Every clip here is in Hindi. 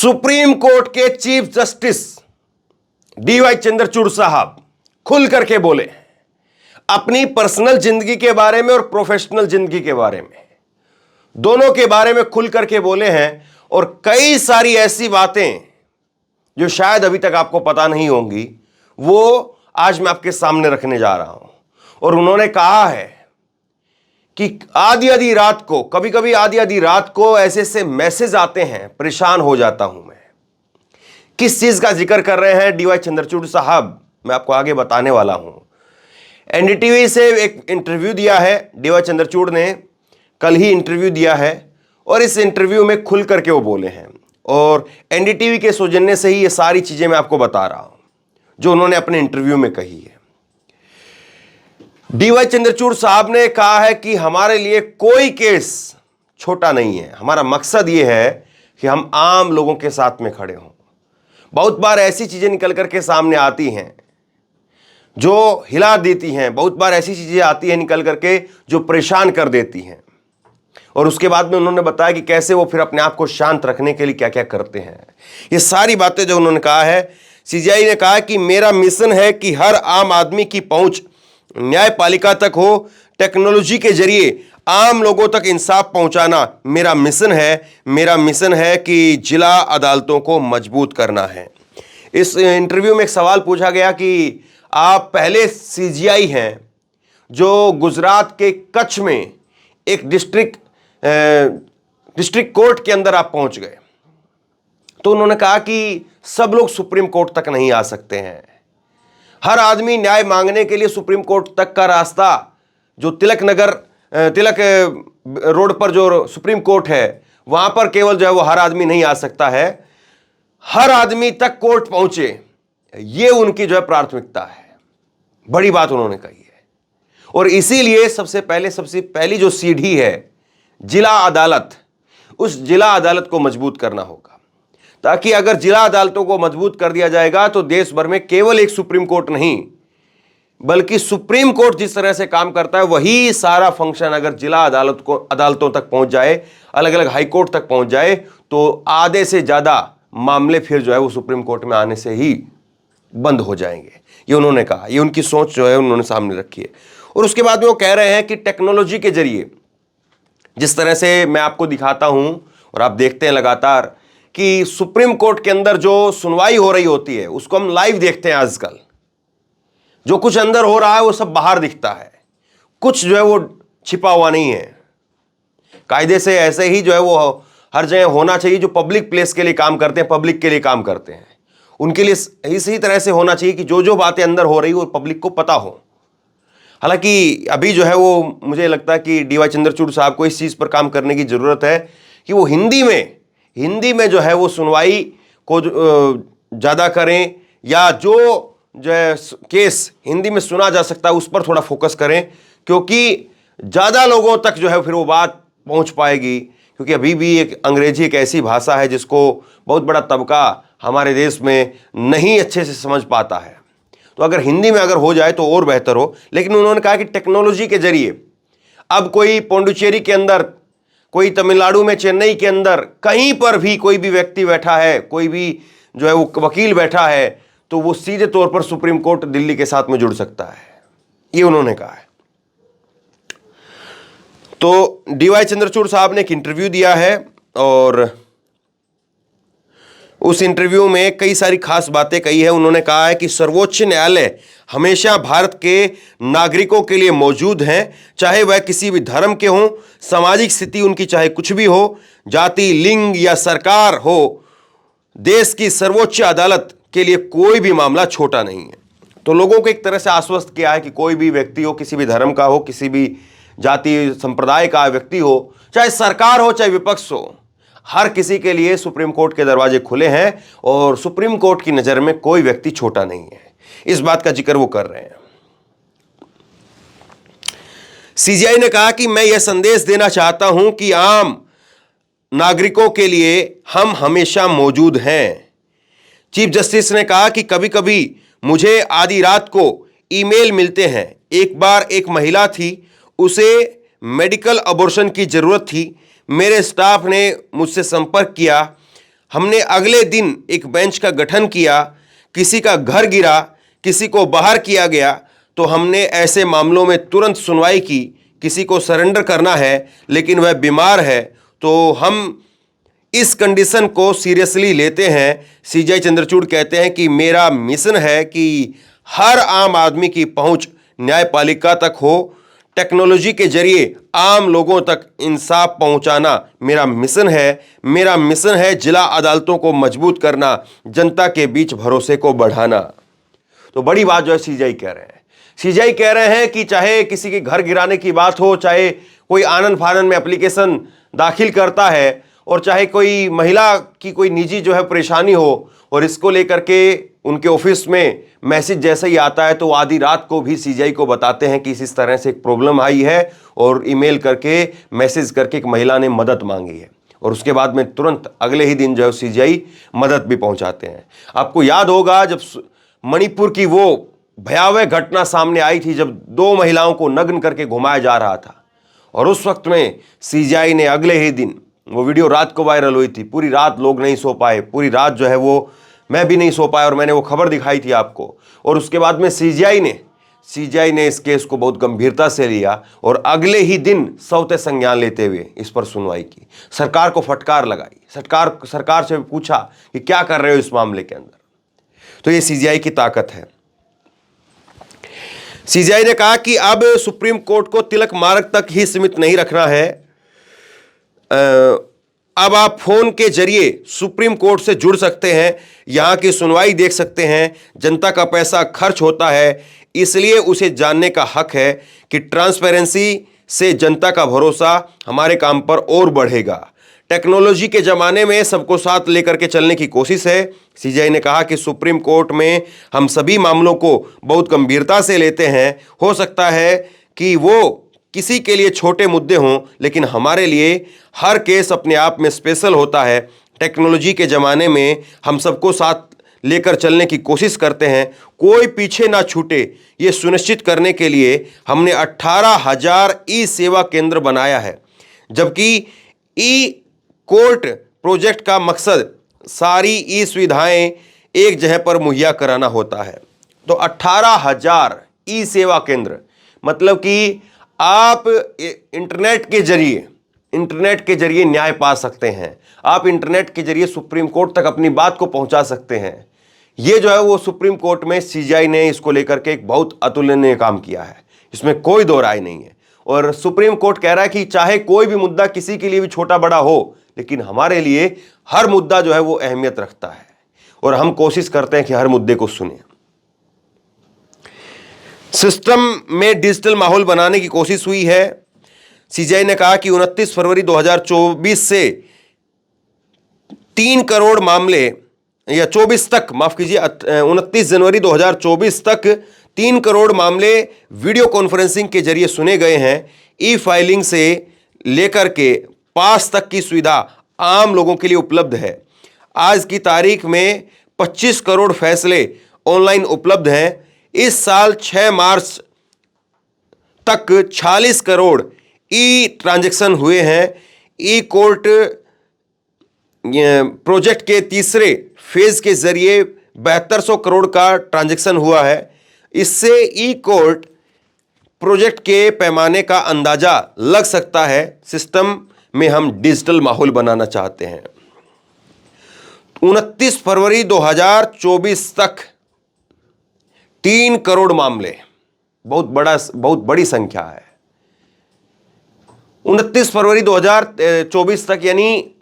सुप्रीम कोर्ट के चीफ जस्टिस डीवाई चंद्रचूड़ साहब खुल करके बोले अपनी पर्सनल जिंदगी के बारे में और प्रोफेशनल जिंदगी के बारे में, दोनों के बारे में खुल करके बोले हैं। और कई सारी ऐसी बातें जो शायद अभी तक आपको पता नहीं होंगी, वो आज मैं आपके सामने रखने जा रहा हूं। और उन्होंने कहा है कि आधी आधी रात को, कभी कभी आधी आधी रात को ऐसे ऐसे मैसेज आते हैं, परेशान हो जाता हूं मैं। किस चीज का जिक्र कर रहे हैं डीवाई चंद्रचूड़ साहब, मैं आपको आगे बताने वाला हूं। एनडीटीवी से एक इंटरव्यू दिया है डीवाई चंद्रचूड़ ने, कल ही इंटरव्यू दिया है और इस इंटरव्यू में खुल करके वो बोले हैं। और एनडीटीवी के सौजन्य से ही ये सारी चीजें मैं आपको बता रहा हूं जो उन्होंने अपने इंटरव्यू में कही है। डीवाई चंद्रचूड़ साहब ने कहा है कि हमारे लिए कोई केस छोटा नहीं है, हमारा मकसद यह है कि हम आम लोगों के साथ में खड़े हों। बहुत बार ऐसी चीजें निकल करके सामने आती हैं जो हिला देती हैं, बहुत बार ऐसी चीजें आती हैं निकल करके जो परेशान कर देती हैं। और उसके बाद में उन्होंने बताया कि कैसे वो फिर अपने आप को शांत रखने के लिए क्या क्या करते हैं। ये सारी बातें जो उन्होंने कहा है, सीजेआई ने कहा कि मेरा मिशन है कि हर आम आदमी की पहुंच न्यायपालिका तक हो, टेक्नोलॉजी के जरिए आम लोगों तक इंसाफ पहुंचाना मेरा मिशन है। मेरा मिशन है कि जिला अदालतों को मजबूत करना है। इस इंटरव्यू में एक सवाल पूछा गया कि आप पहले सीजीआई हैं जो गुजरात के कच्छ में एक डिस्ट्रिक्ट कोर्ट के अंदर आप पहुंच गए। तो उन्होंने कहा कि सब लोग सुप्रीम कोर्ट तक नहीं आ सकते हैं। हर आदमी न्याय मांगने के लिए सुप्रीम कोर्ट तक का रास्ता, जो तिलक रोड पर जो सुप्रीम कोर्ट है, वहां पर केवल जो है वो हर आदमी नहीं आ सकता है। हर आदमी तक कोर्ट पहुंचे, ये उनकी जो है प्राथमिकता है। बड़ी बात उन्होंने कही है। और इसीलिए सबसे पहली जो सीढ़ी है जिला अदालत, उस जिला अदालत को मजबूत करना होगा, ताकि अगर जिला अदालतों को मजबूत कर दिया जाएगा तो देश भर में केवल एक सुप्रीम कोर्ट नहीं, बल्कि सुप्रीम कोर्ट जिस तरह से काम करता है वही सारा फंक्शन अगर जिला अदालतों तक पहुंच जाए, अलग अलग हाई कोर्ट तक पहुंच जाए, तो आधे से ज्यादा मामले फिर जो है वो सुप्रीम कोर्ट में आने से ही बंद हो जाएंगे। ये उन्होंने कहा, ये उनकी सोच जो है उन्होंने सामने रखी है। और उसके बाद में वो कह रहे हैं कि टेक्नोलॉजी के जरिए, जिस तरह से मैं आपको दिखाता हूं और आप देखते हैं लगातार कि सुप्रीम कोर्ट के अंदर जो सुनवाई हो रही होती है उसको हम लाइव देखते हैं। आजकल जो कुछ अंदर हो रहा है वो सब बाहर दिखता है, कुछ जो है वो छिपा हुआ नहीं है। कायदे से ऐसे ही जो है वो हर जगह होना चाहिए। जो पब्लिक प्लेस के लिए काम करते हैं, पब्लिक के लिए काम करते हैं, उनके लिए इसी तरह से होना चाहिए कि जो जो बातें अंदर हो रही हो पब्लिक को पता हो। हालांकि अभी जो है वो मुझे लगता है कि डीवाई चंद्रचूड़ साहब को इस चीज़ पर काम करने की ज़रूरत है कि वो हिंदी में जो है वो सुनवाई को ज़्यादा करें, या जो है केस हिंदी में सुना जा सकता है उस पर थोड़ा फोकस करें, क्योंकि ज़्यादा लोगों तक जो है फिर वो बात पहुंच पाएगी। क्योंकि अभी भी अंग्रेजी एक ऐसी भाषा है जिसको बहुत बड़ा तबका हमारे देश में नहीं अच्छे से समझ पाता है। तो अगर हिंदी में अगर हो जाए तो और बेहतर हो। लेकिन उन्होंने कहा कि टेक्नोलॉजी के जरिए अब कोई पौंडुचेरी के अंदर, कोई तमिलनाडु में, चेन्नई के अंदर, कहीं पर भी कोई भी व्यक्ति बैठा है, कोई भी जो है वो वकील बैठा है, तो वो सीधे तौर पर सुप्रीम कोर्ट दिल्ली के साथ में जुड़ सकता है। ये उन्होंने कहा है। तो डीवाई चंद्रचूड़ साहब ने एक इंटरव्यू दिया है और उस इंटरव्यू में कई सारी खास बातें कही है। उन्होंने कहा है कि सर्वोच्च न्यायालय हमेशा भारत के नागरिकों के लिए मौजूद हैं, चाहे वह किसी भी धर्म के हों, सामाजिक स्थिति उनकी चाहे कुछ भी हो, जाति, लिंग या सरकार हो, देश की सर्वोच्च अदालत के लिए कोई भी मामला छोटा नहीं है। तो लोगों को एक तरह से आश्वस्त किया है कि कोई भी व्यक्ति हो, किसी भी धर्म का हो, किसी भी जाति संप्रदाय का व्यक्ति हो, चाहे सरकार हो चाहे विपक्ष हो, हर किसी के लिए सुप्रीम कोर्ट के दरवाजे खुले हैं और सुप्रीम कोर्ट की नजर में कोई व्यक्ति छोटा नहीं है। इस बात का जिक्र वो कर रहे हैं। सीजीआई ने कहा कि मैं यह संदेश देना चाहता हूं कि आम नागरिकों के लिए हम हमेशा मौजूद हैं। चीफ जस्टिस ने कहा कि कभी कभी मुझे आधी रात को ईमेल मिलते हैं। एक बार एक महिला थी, उसे मेडिकल अबॉर्शन की जरूरत थी। मेरे स्टाफ ने मुझसे संपर्क किया। हमने अगले दिन एक बेंच का गठन किया, किसी का घर गिरा, किसी को बाहर किया गया तो हमने ऐसे मामलों में तुरंत सुनवाई की। किसी को सरेंडर करना है लेकिन वह बीमार है तो हम इस कंडीशन को सीरियसली लेते हैं। सीजीआई चंद्रचूड़ कहते हैं कि मेरा मिशन है कि हर आम आदमी की पहुंच न्यायपालिका तक हो। टेक्नोलॉजी के जरिए आम लोगों तक इंसाफ पहुंचाना मेरा मिशन है। मेरा मिशन है जिला अदालतों को मजबूत करना, जनता के बीच भरोसे को बढ़ाना। तो बड़ी बात जो है सीजीआई कह रहे हैं। सीजीआई कह रहे हैं कि चाहे किसी के घर गिराने की बात हो, चाहे कोई आनन फानन में एप्लीकेशन दाखिल करता है, और चाहे कोई महिला की कोई निजी जो है परेशानी हो और इसको लेकर के उनके ऑफिस में मैसेज जैसे ही आता है तो आधी रात को भी सीजीआई को बताते हैं कि इस तरह से एक प्रॉब्लम आई है, और ईमेल करके मैसेज करके एक महिला ने मदद मांगी है, और उसके बाद में तुरंत अगले ही दिन जो है सीजीआई मदद भी पहुंचाते हैं। आपको याद होगा जब मणिपुर की वो भयावह घटना सामने आई थी, जब 2 महिलाओं को नग्न करके घुमाया जा रहा था, और उस वक्त में सीजीआई ने अगले ही दिन, वो वीडियो रात को वायरल हुई थी, पूरी रात लोग नहीं सो पाए, पूरी रात जो है वो मैं भी नहीं सो पाया, और मैंने वो खबर दिखाई थी आपको। और उसके बाद में सीजीआई ने इस केस को बहुत गंभीरता से लिया और अगले ही दिन सौते संज्ञान लेते हुए इस पर सुनवाई की। सरकार को फटकार लगाई, सरकार से पूछा कि क्या कर रहे हो इस मामले के अंदर। तो ये सीजीआई की ताकत है। सीजीआई ने कहा कि अब सुप्रीम कोर्ट को तिलक मार्ग तक ही सीमित नहीं रखना है। अब आप फोन के जरिए सुप्रीम कोर्ट से जुड़ सकते हैं, यहां की सुनवाई देख सकते हैं। जनता का पैसा खर्च होता है, इसलिए उसे जानने का हक है कि ट्रांसपेरेंसी से जनता का भरोसा हमारे काम पर और बढ़ेगा। टेक्नोलॉजी के ज़माने में सबको साथ लेकर के चलने की कोशिश है। सीजीआई ने कहा कि सुप्रीम कोर्ट में हम सभी मामलों को बहुत गंभीरता से लेते हैं। हो सकता है कि वो किसी के लिए छोटे मुद्दे हों, लेकिन हमारे लिए हर केस अपने आप में स्पेशल होता है। टेक्नोलॉजी के ज़माने में हम सबको साथ लेकर चलने की कोशिश करते हैं, कोई पीछे ना छूटे, ये सुनिश्चित करने के लिए हमने 18,000 ई सेवा केंद्र बनाया है। जबकि ई कोर्ट प्रोजेक्ट का मकसद सारी ई सुविधाएं एक जगह पर मुहैया कराना होता है। तो 18,000 ई सेवा केंद्र, मतलब कि आप इंटरनेट के जरिए न्याय पा सकते हैं। आप इंटरनेट के जरिए सुप्रीम कोर्ट तक अपनी बात को पहुंचा सकते हैं। ये जो है वो सुप्रीम कोर्ट में सीजीआई ने इसको लेकर के एक बहुत अतुलनीय काम किया है, इसमें कोई दो राय नहीं है। और सुप्रीम कोर्ट कह रहा है कि चाहे कोई भी मुद्दा किसी के लिए भी छोटा बड़ा हो, लेकिन हमारे लिए हर मुद्दा जो है वो अहमियत रखता है, और हम कोशिश करते हैं कि हर मुद्दे को सुने। सिस्टम में डिजिटल माहौल बनाने की कोशिश हुई है। सीजीआई ने कहा कि 29 फरवरी 2024 से 3 करोड़ मामले, या 24 तक, माफ कीजिए, 29 जनवरी 2024 तक 3 करोड़ मामले वीडियो कॉन्फ्रेंसिंग के जरिए सुने गए हैं। ई फाइलिंग से लेकर के पास तक की सुविधा आम लोगों के लिए उपलब्ध है। आज की तारीख में 25 करोड़ फैसले ऑनलाइन उपलब्ध हैं। इस साल 6 मार्च तक 46 करोड़ ई ट्रांजैक्शन हुए हैं। ई कोर्ट प्रोजेक्ट के तीसरे फेज के जरिए 7200 करोड़ का ट्रांजैक्शन हुआ है। इससे ई कोर्ट प्रोजेक्ट के पैमाने का अंदाजा लग सकता है। सिस्टम में हम डिजिटल माहौल बनाना चाहते हैं। 29 फरवरी 2024 तक 3 करोड़ मामले, बहुत बड़ी संख्या है। 29 फरवरी 2024 तक, यानी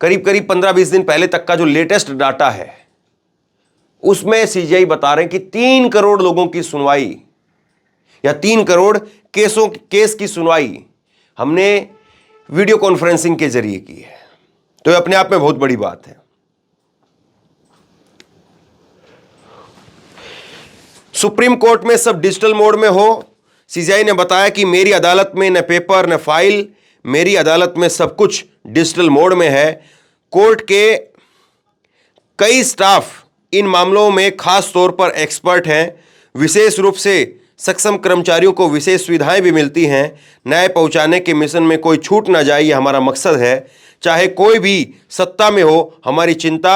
करीब 15-20 दिन पहले तक का जो लेटेस्ट डाटा है, उसमें सीजीआई बता रहे हैं कि 3 करोड़ लोगों की सुनवाई, या 3 करोड़ केस की सुनवाई हमने वीडियो कॉन्फ्रेंसिंग के जरिए की है। तो ये अपने आप में बहुत बड़ी बात है। सुप्रीम कोर्ट में सब डिजिटल मोड में हो। सीजीआई ने बताया कि मेरी अदालत में न पेपर न फाइल, मेरी अदालत में सब कुछ डिजिटल मोड में है। कोर्ट के कई स्टाफ इन मामलों में खास तौर पर एक्सपर्ट हैं। विशेष रूप से सक्षम कर्मचारियों को विशेष सुविधाएं भी मिलती हैं। न्याय पहुंचाने के मिशन में कोई छूट ना जाए, ये हमारा मकसद है। चाहे कोई भी सत्ता में हो, हमारी चिंता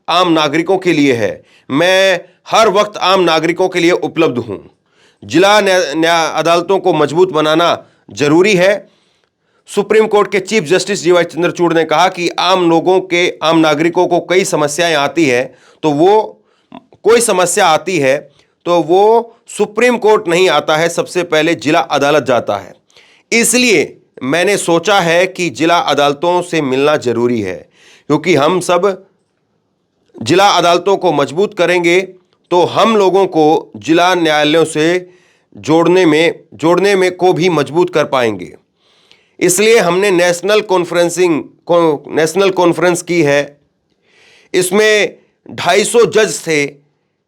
आम नागरिकों के लिए है। मैं हर वक्त आम नागरिकों के लिए उपलब्ध हूं। जिला न्याय अदालतों को मजबूत बनाना जरूरी है। सुप्रीम कोर्ट के चीफ जस्टिस डीवाई चंद्रचूड़ ने कहा कि आम नागरिकों को कई समस्याएं आती है तो वो सुप्रीम कोर्ट नहीं आता है, सबसे पहले जिला अदालत जाता है। इसलिए मैंने सोचा है कि जिला अदालतों से मिलना जरूरी है, क्योंकि हम सब जिला अदालतों को मजबूत करेंगे तो हम लोगों को जिला न्यायालयों से जोड़ने में को भी मजबूत कर पाएंगे। इसलिए हमने नेशनल कॉन्फ्रेंस की है। इसमें 250 जज थे।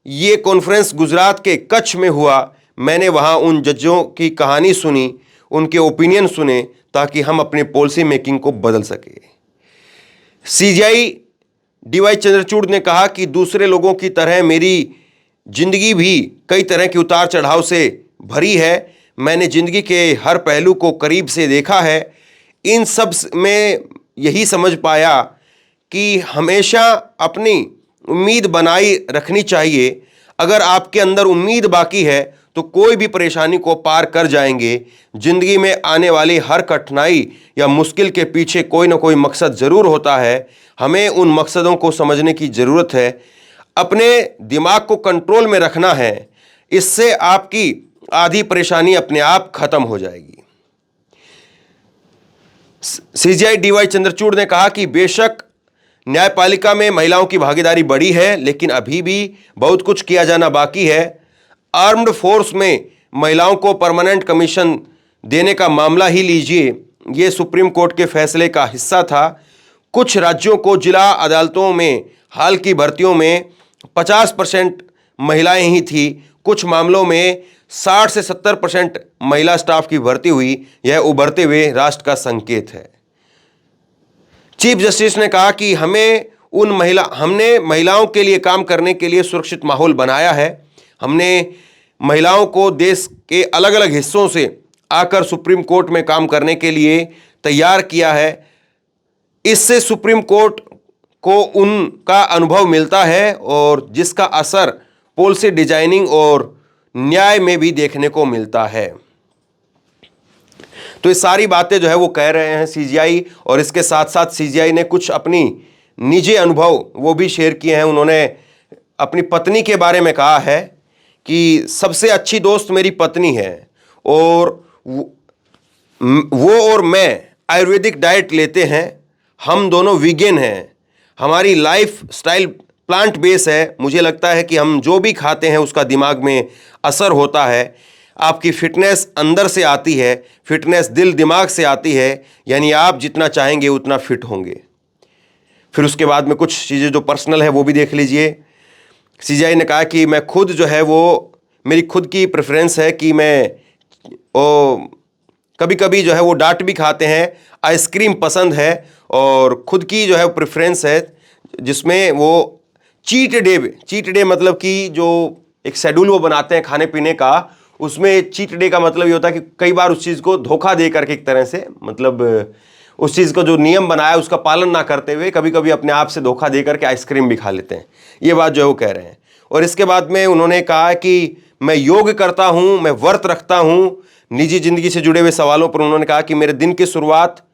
ये कॉन्फ्रेंस गुजरात के कच्छ में हुआ। मैंने वहाँ उन जजों की कहानी सुनी, उनके ओपिनियन सुने, ताकि हम अपनी पॉलिसी मेकिंग को बदल सके। सीजेआई डीवाई चंद्रचूड़ ने कहा कि दूसरे लोगों की तरह मेरी जिंदगी भी कई तरह के उतार चढ़ाव से भरी है। मैंने जिंदगी के हर पहलू को करीब से देखा है। इन सब में यही समझ पाया कि हमेशा अपनी उम्मीद बनाई रखनी चाहिए। अगर आपके अंदर उम्मीद बाकी है तो कोई भी परेशानी को पार कर जाएंगे। जिंदगी में आने वाली हर कठिनाई या मुश्किल के पीछे कोई ना कोई मकसद ज़रूर होता है। हमें उन मकसदों को समझने की ज़रूरत है। अपने दिमाग को कंट्रोल में रखना है। इससे आपकी आधी परेशानी अपने आप खत्म हो जाएगी। सीजेआई डीवाई चंद्रचूड़ ने कहा कि बेशक न्यायपालिका में महिलाओं की भागीदारी बढ़ी है, लेकिन अभी भी बहुत कुछ किया जाना बाकी है। आर्म्ड फोर्स में महिलाओं को परमानेंट कमीशन देने का मामला ही लीजिए, ये सुप्रीम कोर्ट के फैसले का हिस्सा था। कुछ राज्यों को जिला अदालतों में हाल की भर्तियों में 50% महिलाएं ही थी। कुछ मामलों में 60 से 70% महिला स्टाफ की भर्ती हुई। यह उभरते हुए राष्ट्र का संकेत है। चीफ जस्टिस ने कहा कि हमने महिलाओं के लिए काम करने के लिए सुरक्षित माहौल बनाया है। हमने महिलाओं को देश के अलग अलग हिस्सों से आकर सुप्रीम कोर्ट में काम करने के लिए तैयार किया है। इससे सुप्रीम कोर्ट को उनका अनुभव मिलता है और जिसका असर पॉलिसी डिजाइनिंग और न्याय में भी देखने को मिलता है। तो ये सारी बातें जो है वो कह रहे हैं सीजेआई, और इसके साथ साथ सीजेआई ने कुछ अपनी निजी अनुभव वो भी शेयर किए हैं। उन्होंने अपनी पत्नी के बारे में कहा है कि सबसे अच्छी दोस्त मेरी पत्नी है और वो और मैं आयुर्वेदिक डाइट लेते हैं। हम दोनों वीगन हैं। हमारी लाइफ स्टाइल प्लांट बेस है। मुझे लगता है कि हम जो भी खाते हैं उसका दिमाग में असर होता है। आपकी फिटनेस अंदर से आती है, फिटनेस दिल दिमाग से आती है, यानी आप जितना चाहेंगे उतना फिट होंगे। फिर उसके बाद में कुछ चीज़ें जो पर्सनल है वो भी देख लीजिए। सीजेआई ने कहा कि मैं खुद जो है वो मेरी खुद की प्रेफरेंस है कि मैं कभी कभी जो है वो डांट भी खाते हैं, आइसक्रीम पसंद है, और खुद की जो है प्रेफरेंस है जिसमें वो चीट डे मतलब कि जो एक शेड्यूल वो बनाते हैं खाने पीने का, उसमें चीट डे का मतलब ये होता है कि कई बार उस चीज़ को धोखा दे करके एक तरह से, मतलब उस चीज़ को जो नियम बनाया उसका पालन ना करते हुए कभी कभी अपने आप से धोखा दे करके आइसक्रीम भी खा लेते हैं। ये बात जो है वो कह रहे हैं। और इसके बाद में उन्होंने कहा कि मैं योग करता हूँ, मैं व्रत रखता हूँ। निजी जिंदगी से जुड़े हुए सवालों पर उन्होंने कहा कि मेरे दिन की शुरुआत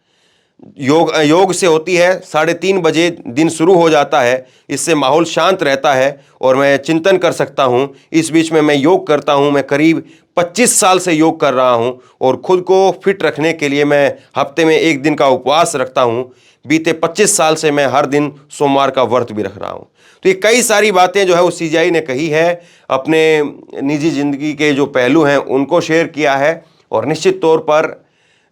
योग से होती है। 3:30 बजे दिन शुरू हो जाता है। इससे माहौल शांत रहता है और मैं चिंतन कर सकता हूँ। इस बीच में मैं योग करता हूँ। मैं करीब 25 साल से योग कर रहा हूँ और खुद को फिट रखने के लिए मैं हफ्ते में 1 दिन का उपवास रखता हूँ। बीते 25 साल से मैं हर दिन सोमवार का व्रत भी रख रहा हूँ। तो ये कई सारी बातें जो है वो सीजेआई ने कही है, अपने निजी जिंदगी के जो पहलू हैं उनको शेयर किया है। और निश्चित तौर पर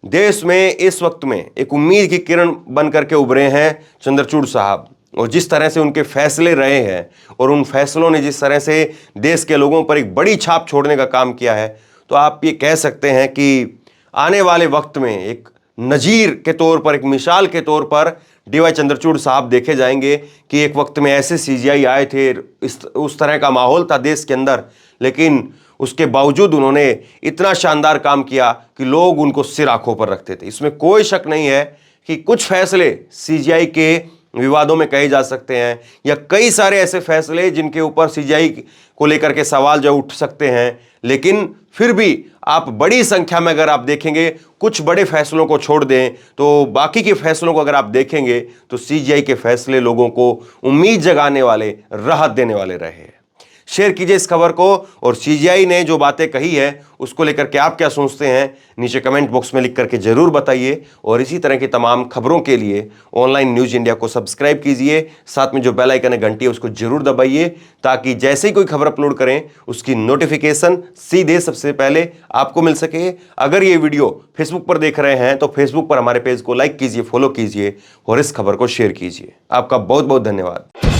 देश में इस वक्त में एक उम्मीद की किरण बन करके उभरे हैं चंद्रचूड़ साहब, और जिस तरह से उनके फैसले रहे हैं और उन फैसलों ने जिस तरह से देश के लोगों पर एक बड़ी छाप छोड़ने का काम किया है, तो आप ये कह सकते हैं कि आने वाले वक्त में एक नज़ीर के तौर पर, एक मिसाल के तौर पर डीवाई चंद्रचूड़ साहब देखे जाएंगे कि एक वक्त में ऐसे सीजेआई आए थे, उस तरह का माहौल था देश के अंदर, लेकिन उसके बावजूद उन्होंने इतना शानदार काम किया कि लोग उनको सिर आंखों पर रखते थे। इसमें कोई शक नहीं है कि कुछ फैसले सीजीआई के विवादों में कहे जा सकते हैं, या कई सारे ऐसे फैसले जिनके ऊपर सीजीआई को लेकर के सवाल जो उठ सकते हैं, लेकिन फिर भी आप बड़ी संख्या में अगर आप देखेंगे, कुछ बड़े फैसलों को छोड़ दें तो बाकी के फैसलों को अगर आप देखेंगे तो सीजीआई के फैसले लोगों को उम्मीद जगाने वाले, राहत देने वाले रहे। शेयर कीजिए इस खबर को, और सीजीआई ने जो बातें कही है उसको लेकर के आप क्या सोचते हैं नीचे कमेंट बॉक्स में लिख करके जरूर बताइए। और इसी तरह की तमाम खबरों के लिए ऑनलाइन न्यूज इंडिया को सब्सक्राइब कीजिए, साथ में जो बेल आइकन है घंटी है उसको जरूर दबाइए, ताकि जैसे ही कोई खबर अपलोड करें उसकी नोटिफिकेशन सीधे सबसे पहले आपको मिल सके। अगर ये वीडियो फेसबुक पर देख रहे हैं तो फेसबुक पर हमारे पेज को लाइक कीजिए, फॉलो कीजिए और इस खबर को शेयर कीजिए। आपका बहुत बहुत धन्यवाद।